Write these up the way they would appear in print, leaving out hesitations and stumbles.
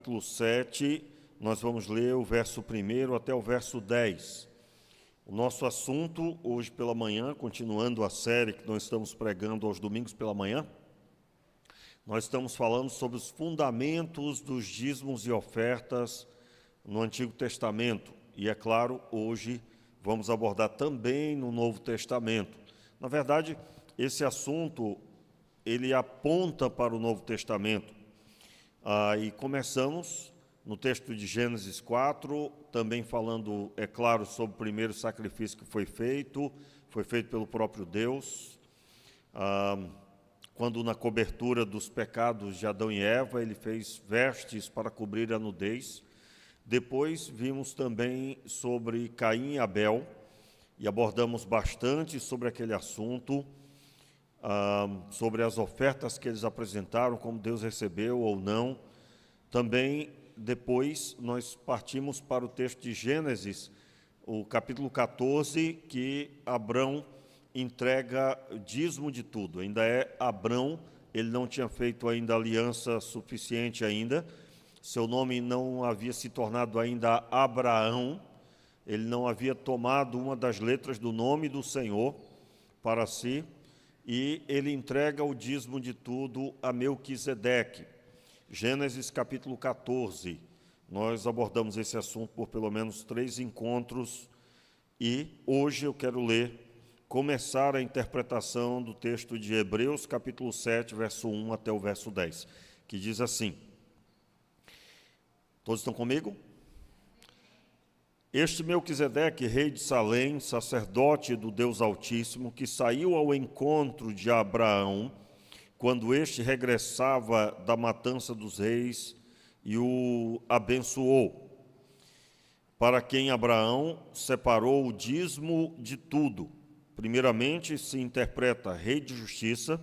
Capítulo 7, nós vamos ler o verso 1 até o verso 10. O nosso assunto hoje pela manhã, continuando a série que nós estamos pregando aos domingos pela manhã, nós estamos falando sobre os fundamentos dos dízimos e ofertas no Antigo Testamento. E, é claro, hoje vamos abordar também no Novo Testamento. Na verdade, esse assunto, ele aponta para o Novo Testamento. E começamos no texto de Gênesis 4, também falando, é claro, sobre o primeiro sacrifício que foi feito pelo próprio Deus, quando na cobertura dos pecados de Adão e Eva, ele fez vestes para cobrir a nudez. Depois vimos também sobre Caim e Abel, e abordamos bastante sobre aquele assunto, sobre as ofertas que eles apresentaram, como Deus recebeu ou não. Também, depois, nós partimos para o texto de Gênesis, o capítulo 14, que Abrão entrega dízimo de tudo. Ainda é Abrão, ele não tinha feito ainda aliança suficiente ainda, seu nome não havia se tornado ainda Abraão, ele não havia tomado uma das letras do nome do Senhor para si, e ele entrega o dízimo de tudo a Melquisedeque. Gênesis capítulo 14, nós abordamos esse assunto por pelo menos 3 encontros, e hoje eu quero começar a interpretação do texto de Hebreus capítulo 7, verso 1 até o verso 10, que diz assim: todos estão comigo? Este Melquisedeque, rei de Salém, sacerdote do Deus Altíssimo, que saiu ao encontro de Abraão, quando este regressava da matança dos reis, e o abençoou, para quem Abraão separou o dízimo de tudo. Primeiramente se interpreta rei de justiça,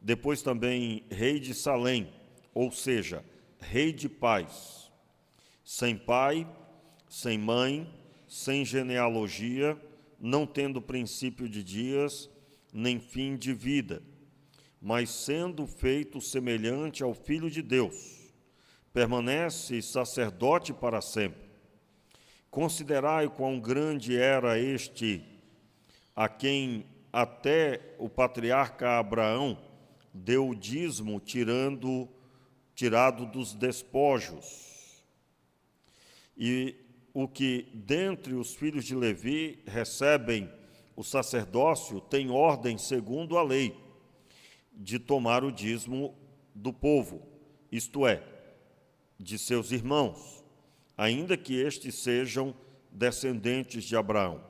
depois também rei de Salém, ou seja, rei de paz, sem pai, sem mãe, sem genealogia, não tendo princípio de dias, nem fim de vida, mas sendo feito semelhante ao Filho de Deus, permanece sacerdote para sempre. Considerai quão grande era este, a quem até o patriarca Abraão deu o dízimo tirado dos despojos. E o que dentre os filhos de Levi recebem o sacerdócio tem ordem segundo a lei, de tomar o dízimo do povo, isto é, de seus irmãos, ainda que estes sejam descendentes de Abraão.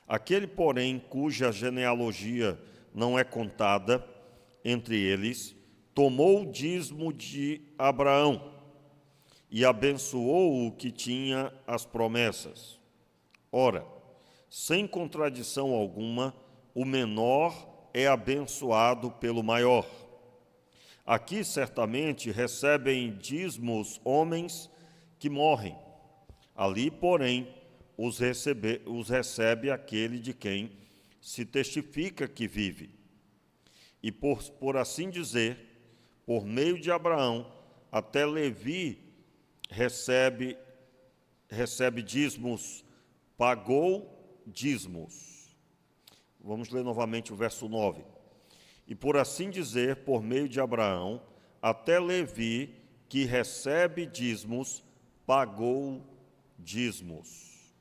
Aquele, porém, cuja genealogia não é contada entre eles, tomou o dízimo de Abraão e abençoou o que tinha as promessas. Ora, sem contradição alguma, o menor é abençoado pelo maior. Aqui, certamente, recebem dízimos homens que morrem. Ali, porém, os recebe aquele de quem se testifica que vive. E, por assim dizer, por meio de Abraão, até Levi recebe dízimos, pagou dízimos. Vamos ler novamente o verso 9. E por assim dizer, por meio de Abraão, até Levi, que recebe dízimos, pagou dízimos.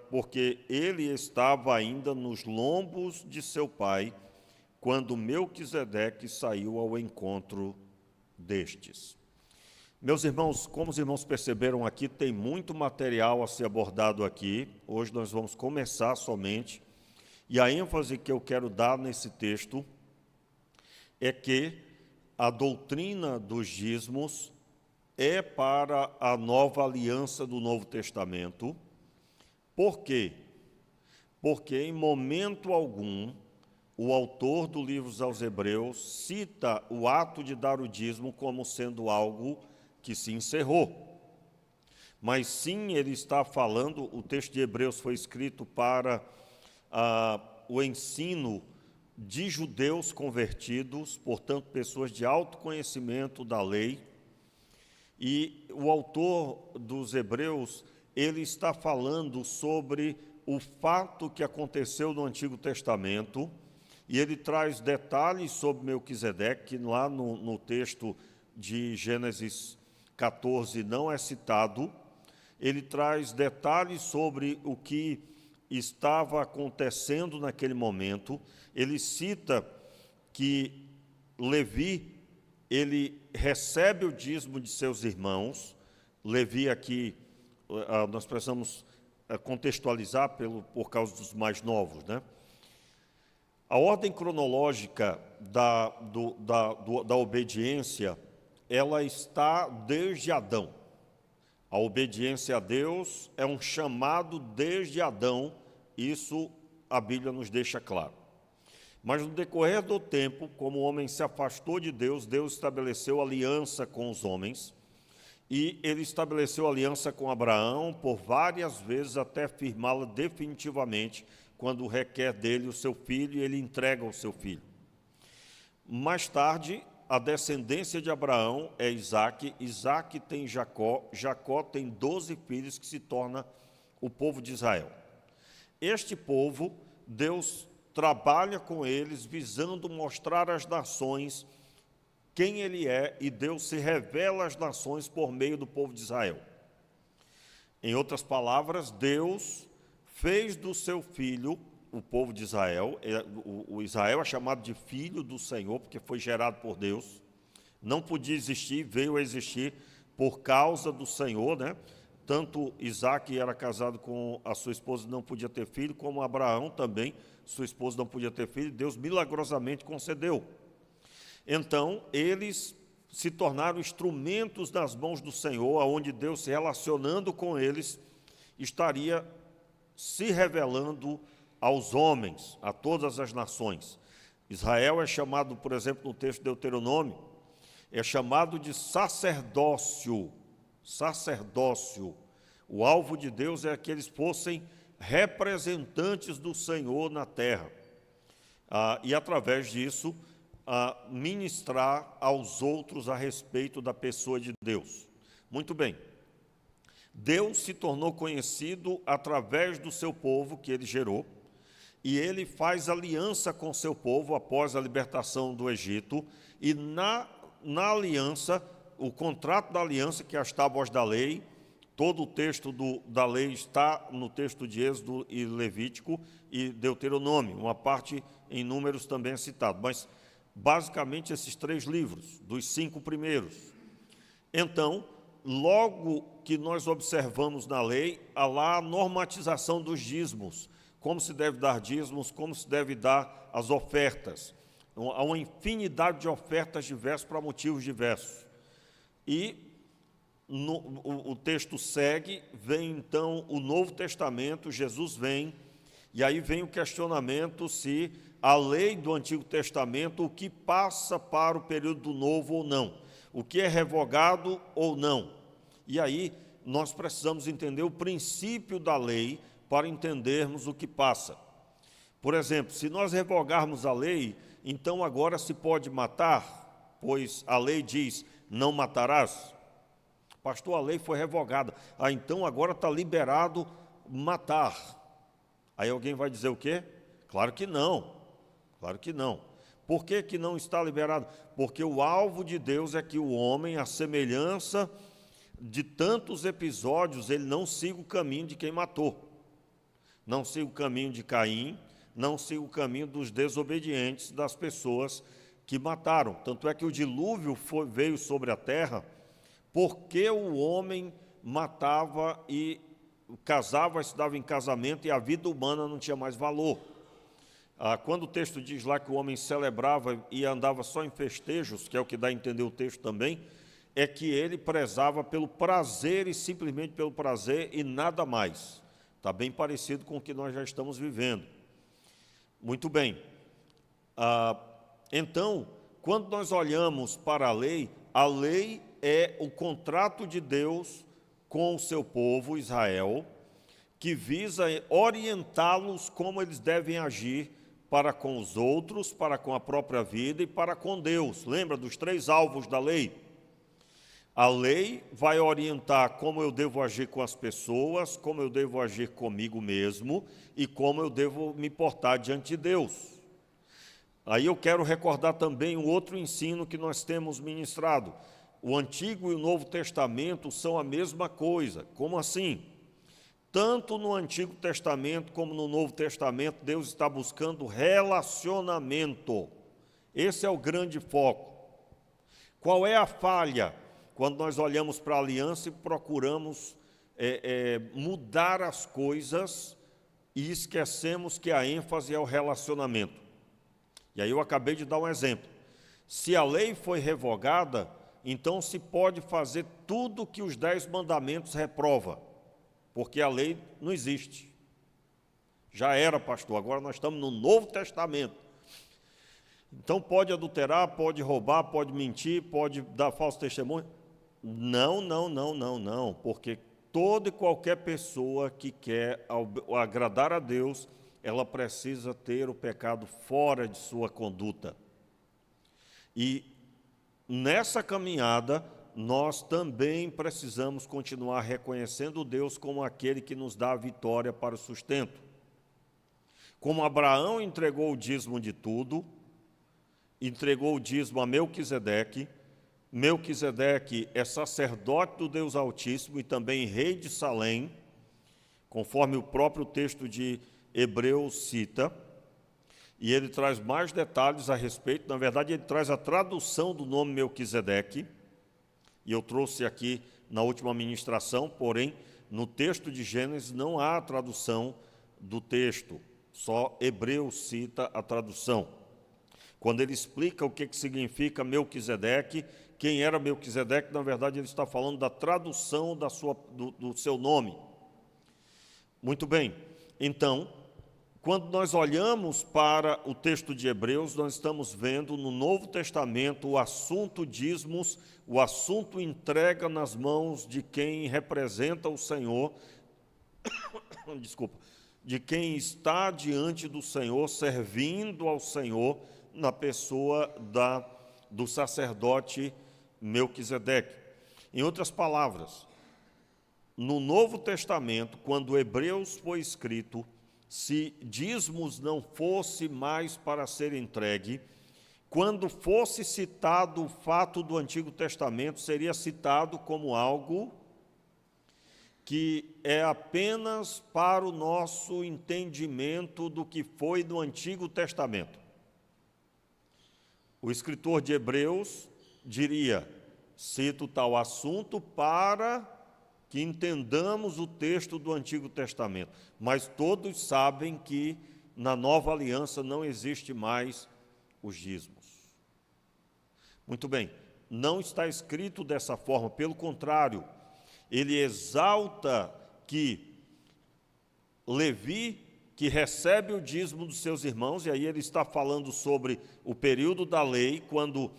Porque ele estava ainda nos lombos de seu pai, quando Melquisedeque saiu ao encontro destes. Meus irmãos, como os irmãos perceberam aqui, tem muito material a ser abordado aqui. Hoje nós vamos começar somente. E a ênfase que eu quero dar nesse texto é que a doutrina dos dízimos é para a nova aliança do Novo Testamento. Por quê? Porque em momento algum o autor do livro aos Hebreus cita o ato de dar o dízimo como sendo algo que se encerrou. Mas sim, ele está falando, o texto de Hebreus foi escrito para o ensino de judeus convertidos, portanto, pessoas de alto conhecimento da lei, E o autor dos Hebreus, ele está falando sobre o fato que aconteceu no Antigo Testamento, e ele traz detalhes sobre Melquisedeque, que lá no texto de Gênesis 14 não é citado. Ele traz detalhes sobre o que estava acontecendo naquele momento. Ele cita que Levi, ele recebe o dízimo de seus irmãos. Levi aqui, nós precisamos contextualizar por causa dos mais novos, né? A ordem cronológica da obediência, ela está desde Adão. A obediência a Deus é um chamado desde Adão, isso a Bíblia nos deixa claro. Mas no decorrer do tempo, como o homem se afastou de Deus, Deus estabeleceu aliança com os homens, e ele estabeleceu aliança com Abraão por várias vezes até firmá-la definitivamente, quando requer dele o seu filho e ele entrega o seu filho. Mais tarde, a descendência de Abraão é Isaque, Isaque tem Jacó, Jacó tem 12 filhos que se torna o povo de Israel. Este povo, Deus trabalha com eles visando mostrar às nações quem ele é, e Deus se revela às nações por meio do povo de Israel. Em outras palavras, Deus fez do seu filho, o povo de Israel, o Israel é chamado de filho do Senhor, porque foi gerado por Deus, não podia existir, veio a existir por causa do Senhor, né? Tanto Isaque era casado com a sua esposa, não podia ter filho, como Abraão também, sua esposa não podia ter filho, Deus milagrosamente concedeu. Então, eles se tornaram instrumentos nas mãos do Senhor, onde Deus, se relacionando com eles, estaria se revelando aos homens, a todas as nações. Israel é chamado, por exemplo, no texto de Deuteronômio, é chamado de sacerdócio. Sacerdócio. O alvo de Deus é que eles fossem representantes do Senhor na terra. E através disso, ministrar aos outros a respeito da pessoa de Deus. Muito bem. Deus se tornou conhecido através do seu povo que ele gerou, e ele faz aliança com seu povo após a libertação do Egito, e na aliança, o contrato da aliança, que é as tábuas da lei, todo o texto da lei está no texto de Êxodo e Levítico e Deuteronômio, uma parte em Números também é citado, mas basicamente esses 3 livros, dos 5 primeiros. Então, logo que nós observamos na lei, há lá a normatização dos dízimos, como se deve dar dízimos, como se deve dar as ofertas. Há uma infinidade de ofertas diversas para motivos diversos. E o texto segue, vem então o Novo Testamento, Jesus vem, e aí vem o questionamento se a lei do Antigo Testamento, o que passa para o período do Novo ou não, o que é revogado ou não. E aí nós precisamos entender o princípio da lei para entendermos o que passa. Por exemplo, se nós revogarmos a lei, então agora se pode matar, pois a lei diz, não matarás. Pastor, a lei foi revogada. Então agora está liberado matar. Aí alguém vai dizer o quê? Claro que não. Claro que não. Por que que não está liberado? Porque o alvo de Deus é que o homem, à semelhança de tantos episódios, ele não siga o caminho de quem matou. Não siga o caminho de Caim, não siga o caminho dos desobedientes, das pessoas que mataram. Tanto é que o dilúvio veio sobre a terra porque o homem matava e casava, se dava em casamento, e a vida humana não tinha mais valor. Quando o texto diz lá que o homem celebrava e andava só em festejos, que é o que dá a entender o texto também, é que ele prezava pelo prazer e simplesmente pelo prazer e nada mais. Está bem parecido com o que nós já estamos vivendo. Muito bem. Então, quando nós olhamos para a lei é o contrato de Deus com o seu povo, Israel, que visa orientá-los como eles devem agir para com os outros, para com a própria vida e para com Deus. Lembra dos 3 alvos da lei? A lei vai orientar como eu devo agir com as pessoas, como eu devo agir comigo mesmo e como eu devo me portar diante de Deus. Aí eu quero recordar também um outro ensino que nós temos ministrado. O Antigo e o Novo Testamento são a mesma coisa. Como assim? Tanto no Antigo Testamento como no Novo Testamento, Deus está buscando relacionamento. Esse é o grande foco. Qual é a falha? Quando nós olhamos para a aliança e procuramos mudar as coisas e esquecemos que a ênfase é o relacionamento. E aí eu acabei de dar um exemplo. Se a lei foi revogada, então se pode fazer tudo que os 10 mandamentos reprova, porque a lei não existe. Já era, pastor, agora nós estamos no Novo Testamento. Então pode adulterar, pode roubar, pode mentir, pode dar falso testemunho. Não, porque toda e qualquer pessoa que quer agradar a Deus, ela precisa ter o pecado fora de sua conduta. E nessa caminhada, nós também precisamos continuar reconhecendo Deus como aquele que nos dá a vitória para o sustento. Como Abraão entregou o dízimo de tudo, entregou o dízimo a Melquisedeque. Melquisedeque é sacerdote do Deus Altíssimo e também rei de Salém, conforme o próprio texto de Hebreus cita, e ele traz mais detalhes a respeito. Na verdade, ele traz a tradução do nome Melquisedeque, e eu trouxe aqui na última ministração, porém, no texto de Gênesis não há a tradução do texto, só Hebreus cita a tradução. Quando ele explica o que significa Melquisedeque, quem era Melquisedeque, na verdade ele está falando da tradução do seu nome. Muito bem, então, quando nós olhamos para o texto de Hebreus, nós estamos vendo no Novo Testamento o assunto dízimos, o assunto entrega nas mãos de quem representa o Senhor, de quem está diante do Senhor, servindo ao Senhor, na pessoa do sacerdote Melquisedeque. Em outras palavras, no Novo Testamento, quando Hebreus foi escrito, se dízimos não fosse mais para ser entregue, quando fosse citado o fato do Antigo Testamento, seria citado como algo que é apenas para o nosso entendimento do que foi no Antigo Testamento. O escritor de Hebreus diria, cito tal assunto para que entendamos o texto do Antigo Testamento, mas todos sabem que na Nova Aliança não existe mais os dízimos. Muito bem, não está escrito dessa forma, pelo contrário, ele exalta que Levi, que recebe o dízimo dos seus irmãos, e aí ele está falando sobre o período da lei, quando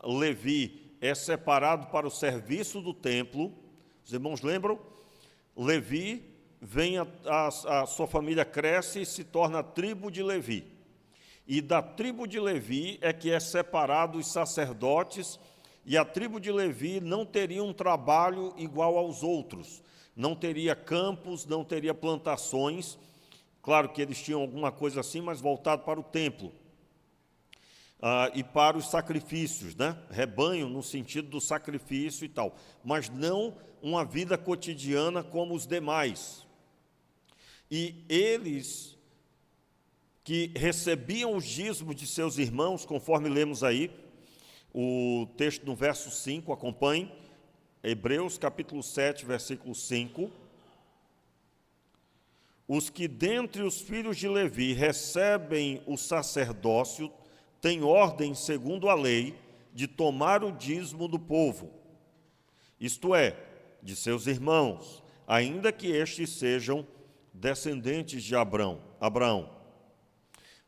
Levi é separado para o serviço do templo. Os irmãos lembram? Levi vem, a sua família cresce e se torna a tribo de Levi. E da tribo de Levi é que é separado os sacerdotes, e a tribo de Levi não teria um trabalho igual aos outros. Não teria campos, não teria plantações. Claro que eles tinham alguma coisa assim, mas voltado para o templo. E para os sacrifícios, né? Rebanho no sentido do sacrifício e tal, mas não uma vida cotidiana como os demais. E eles que recebiam os dízimos de seus irmãos, conforme lemos aí, o texto no verso 5, acompanhe, Hebreus capítulo 7, versículo 5. Os que dentre os filhos de Levi recebem o sacerdócio, têm ordem, segundo a lei, de tomar o dízimo do povo, isto é, de seus irmãos, ainda que estes sejam descendentes de Abraão.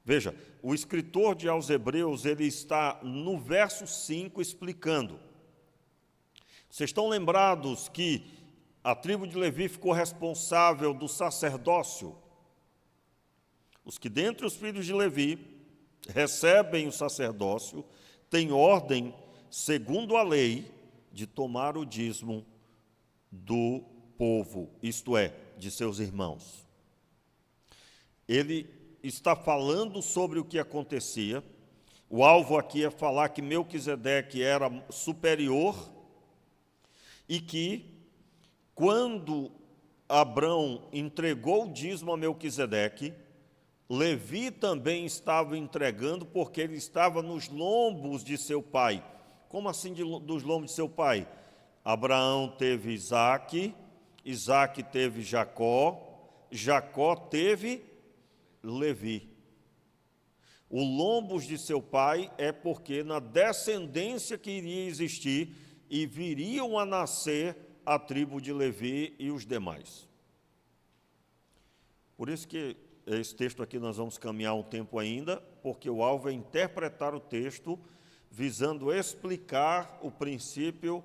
Veja, o escritor de aos Hebreus, ele está no verso 5 explicando. Vocês estão lembrados que a tribo de Levi ficou responsável do sacerdócio? Os que dentre os filhos de Levi recebem o sacerdócio, têm ordem, segundo a lei, de tomar o dízimo do povo, isto é, de seus irmãos. Ele está falando sobre o que acontecia. O alvo aqui é falar que Melquisedeque era superior e que, quando Abrão entregou o dízimo a Melquisedeque, Levi também estava entregando, porque ele estava nos lombos de seu pai. Como assim dos lombos de seu pai? Abraão teve Isaque, Isaque teve Jacó, Jacó teve Levi. O lombos de seu pai é porque na descendência que iria existir e viriam a nascer a tribo de Levi e os demais. Por isso que esse texto aqui nós vamos caminhar um tempo ainda, porque o alvo é interpretar o texto visando explicar o princípio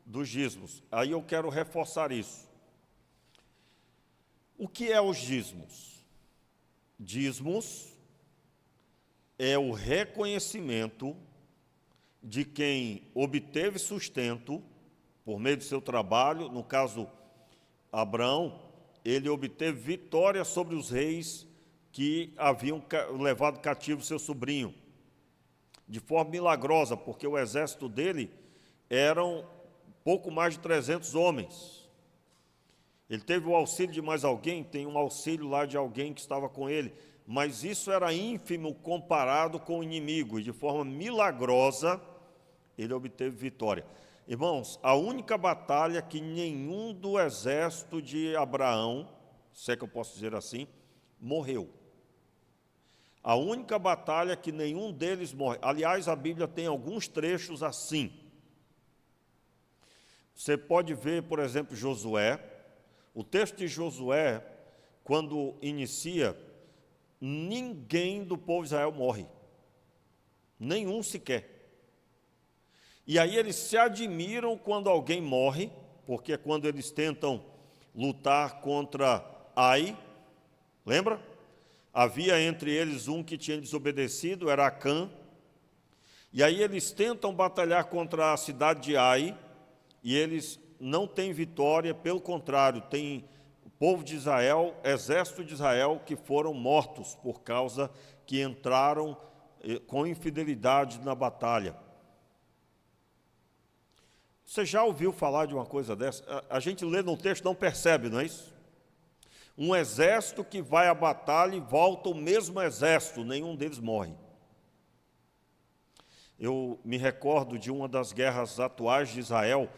dos dízimos. Aí eu quero reforçar isso. O que é os dízimos? Dízimos é o reconhecimento de quem obteve sustento por meio do seu trabalho. No caso, Abrão, ele obteve vitória sobre os reis que haviam levado cativo seu sobrinho, de forma milagrosa, porque o exército dele eram pouco mais de 300 homens. Ele teve o auxílio de mais alguém, tem um auxílio lá de alguém que estava com ele, mas isso era ínfimo comparado com o inimigo, e de forma milagrosa ele obteve vitória. Irmãos, a única batalha que nenhum do exército de Abraão, se é que eu posso dizer assim, morreu. A única batalha que nenhum deles morre. Aliás, a Bíblia tem alguns trechos assim. Você pode ver, por exemplo, Josué. O texto de Josué, quando inicia, ninguém do povo de Israel morre. Nenhum sequer. E aí eles se admiram quando alguém morre, porque é quando eles tentam lutar contra Ai, lembra? Havia entre eles um que tinha desobedecido, era Acã, e aí eles tentam batalhar contra a cidade de Ai, e eles não têm vitória, pelo contrário, tem o povo de Israel, exército de Israel, que foram mortos por causa que entraram com infidelidade na batalha. Você já ouviu falar de uma coisa dessa? A gente lê no texto, não percebe, não é isso? Um exército que vai à batalha e volta o mesmo exército, nenhum deles morre. Eu me recordo de uma das guerras atuais de Israel,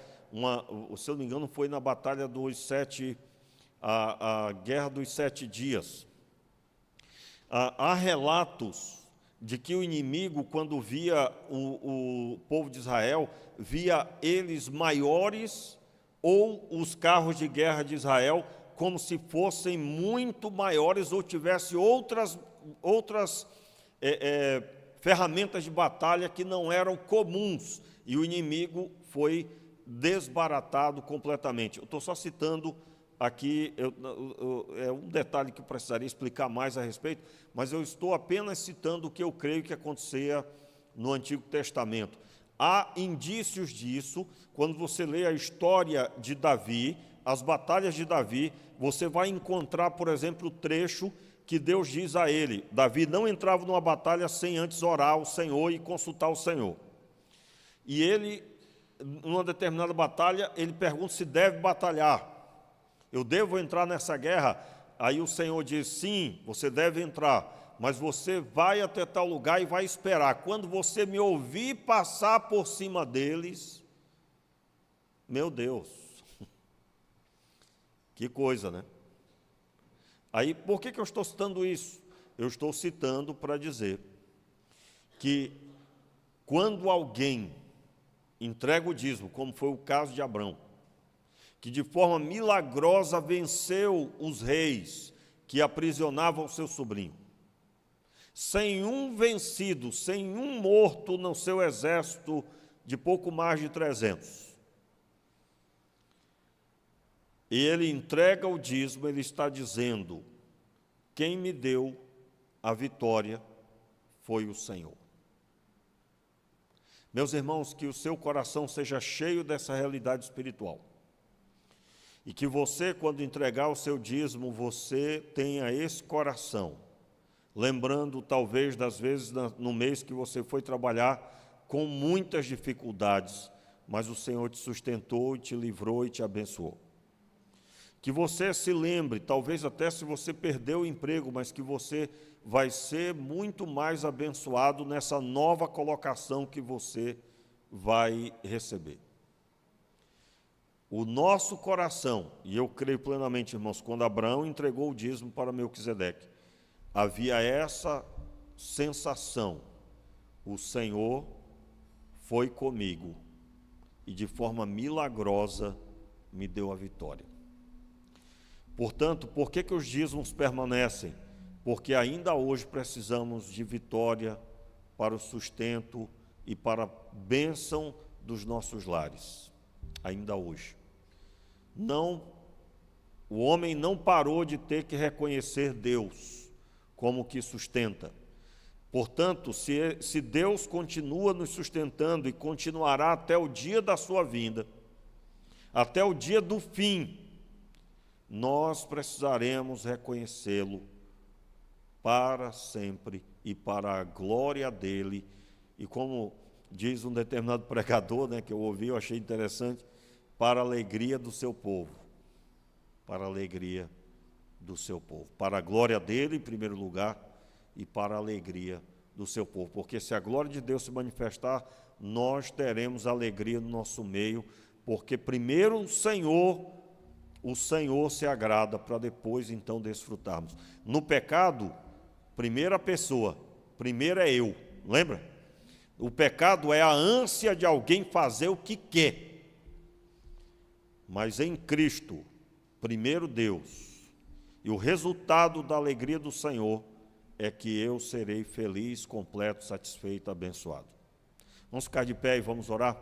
se eu não me engano, foi na batalha a guerra dos 7 dias. Há relatos de que o inimigo, quando via o povo de Israel, via eles maiores ou os carros de guerra de Israel como se fossem muito maiores ou tivessem outras ferramentas de batalha que não eram comuns, e o inimigo foi desbaratado completamente. Eu estou só citando aqui, é um detalhe que eu precisaria explicar mais a respeito, mas eu estou apenas citando o que eu creio que acontecia no Antigo Testamento. Há indícios disso, quando você lê a história de Davi, as batalhas de Davi, você vai encontrar, por exemplo, o trecho que Deus diz a ele. Davi não entrava numa batalha sem antes orar ao Senhor e consultar o Senhor. E ele, numa determinada batalha, ele pergunta se deve batalhar. Eu devo entrar nessa guerra? Aí o Senhor diz, sim, você deve entrar, mas você vai até tal lugar e vai esperar. Quando você me ouvir passar por cima deles, meu Deus, que coisa, né? Aí, por que eu estou citando isso? Eu estou citando para dizer que quando alguém entrega o dízimo, como foi o caso de Abrão, que de forma milagrosa venceu os reis que aprisionavam seu sobrinho, sem um vencido, sem um morto no seu exército de pouco mais de 300. E ele entrega o dízimo, ele está dizendo, quem me deu a vitória foi o Senhor. Meus irmãos, que o seu coração seja cheio dessa realidade espiritual. E que você, quando entregar o seu dízimo, você tenha esse coração. Lembrando, talvez, das vezes no mês que você foi trabalhar com muitas dificuldades, mas o Senhor te sustentou, te livrou e te abençoou. Que você se lembre, talvez até se você perdeu o emprego, mas que você vai ser muito mais abençoado nessa nova colocação que você vai receber. O nosso coração, e eu creio plenamente, irmãos, quando Abraão entregou o dízimo para Melquisedeque, havia essa sensação: o Senhor foi comigo e de forma milagrosa me deu a vitória. Portanto, por que os dízimos permanecem? Porque ainda hoje precisamos de vitória para o sustento e para a bênção dos nossos lares. Ainda hoje. O homem não parou de ter que reconhecer Deus como que sustenta. Portanto, se Deus continua nos sustentando e continuará até o dia da sua vinda, até o dia do fim, nós precisaremos reconhecê-lo para sempre e para a glória dele. E como diz um determinado pregador, que eu ouvi, eu achei interessante, para a alegria do seu povo. Para a alegria do seu povo. Para a glória dele, em primeiro lugar, e para a alegria do seu povo. Porque se a glória de Deus se manifestar, nós teremos alegria no nosso meio, porque primeiro o Senhor se agrada para depois então desfrutarmos. No pecado, primeira pessoa, primeiro é eu, lembra? O pecado é a ânsia de alguém fazer o que quer. Mas em Cristo, primeiro Deus, e o resultado da alegria do Senhor é que eu serei feliz, completo, satisfeito, abençoado. Vamos ficar de pé e vamos orar?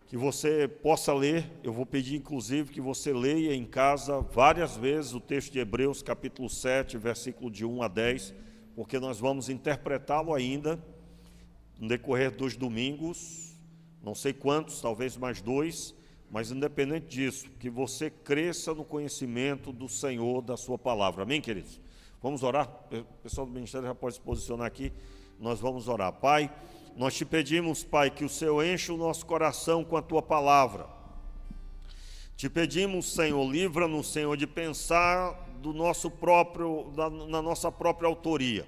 Que você possa ler, eu vou pedir inclusive que você leia em casa várias vezes o texto de Hebreus capítulo 7, versículo de 1 a 10, porque nós vamos interpretá-lo ainda no decorrer dos domingos, não sei quantos, talvez mais 2, mas independente disso, que você cresça no conhecimento do Senhor, da sua palavra. Amém, queridos? Vamos orar? O pessoal do ministério já pode se posicionar aqui, nós vamos orar. Pai, nós te pedimos, Pai, que o Senhor enche o nosso coração com a Tua palavra. Te pedimos, Senhor, livra-nos, Senhor, de pensar na nossa própria autoria.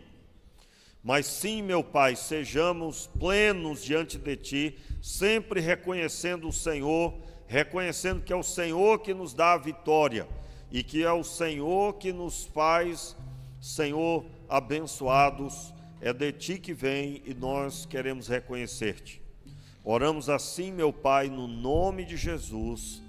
Mas sim, meu Pai, sejamos plenos diante de Ti, sempre reconhecendo o Senhor, reconhecendo que é o Senhor que nos dá a vitória e que é o Senhor que nos faz, Senhor, abençoados. É de Ti que vem e nós queremos reconhecer-Te. Oramos assim, meu Pai, no nome de Jesus.